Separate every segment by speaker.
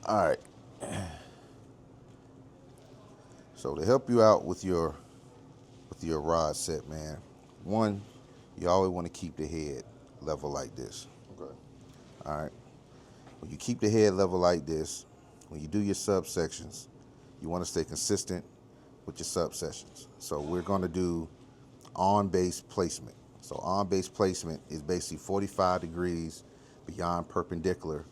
Speaker 1: All right. So to help you out with your rod set, man, one, you always want to keep the head level like this.
Speaker 2: Okay.
Speaker 1: All right. When you keep the head level like this, when you do your subsections, you want to stay consistent with your subsections. So we're going to do on-base placement. So on-base placement is basically 45 degrees beyond perpendicular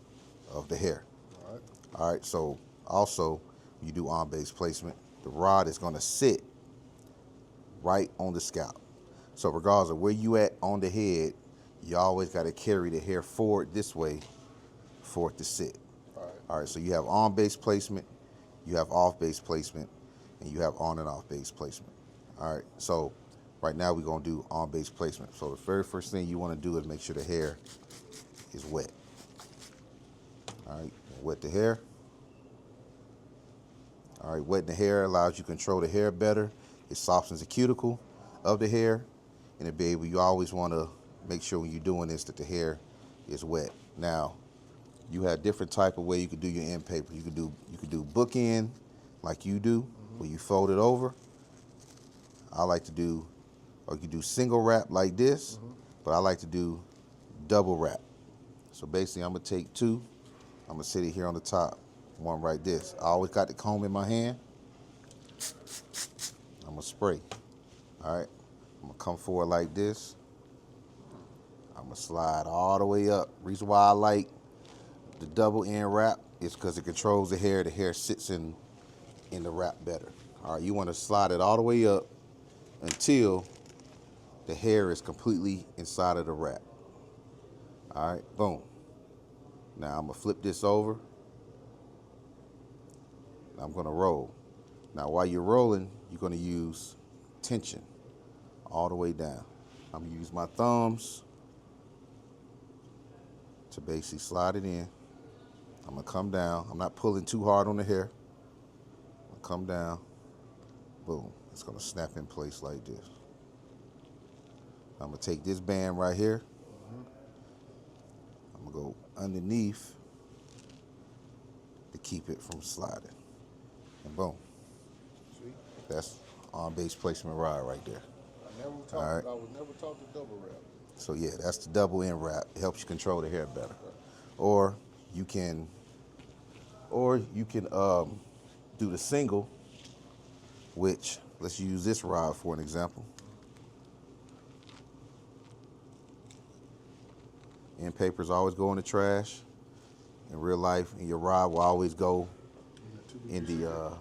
Speaker 1: of the hair.
Speaker 2: All right.
Speaker 1: All right, so also you do on-base placement, the rod is going to sit right on the scalp. So regardless of where you at on the head, you always got to carry the hair forward this way for it to sit.
Speaker 2: All right.
Speaker 1: All right, so you have on-base placement, you have off-base placement, and you have on and off-base placement. All right, so right now we're going to do on-base placement. So the very first thing you want to do is make sure the hair is wet. All right, wet the hair. All right, wetting the hair allows you to control the hair better. It softens the cuticle of the hair. And baby, you always want to make sure when you're doing this that the hair is wet. Now, you have different type of way you could do your end paper. You could do bookend like you do, where you fold it over. I like to do, or you can do single wrap like this, but I like to do double wrap. So basically, I'm gonna take two. I'm gonna sit it here on the top, one right this. I always got the comb in my hand. I'm gonna spray. All right, I'm gonna come forward like this. I'm gonna slide all the way up. Reason why I like the double end wrap is because it controls the hair. The hair sits in the wrap better. All right, you want to slide it all the way up until the hair is completely inside of the wrap. All right, boom. Now I'm gonna flip this over. I'm gonna roll. Now while you're rolling, you're gonna use tension all the way down. I'm gonna use my thumbs to basically slide it in. I'm gonna come down. I'm not pulling too hard on the hair. I'm gonna come down. Boom. It's gonna snap in place like this. I'm gonna take this band right here. I'm gonna go underneath to keep it from sliding. And boom.
Speaker 2: Sweet.
Speaker 1: That's on-base placement rod right there.
Speaker 2: I was never taught the double wrap.
Speaker 1: So yeah, that's the double end wrap. It helps you control the hair better. Or you can do the single, which let's use this rod for an example. End papers always go in the trash. In real life, and your rod will always go in the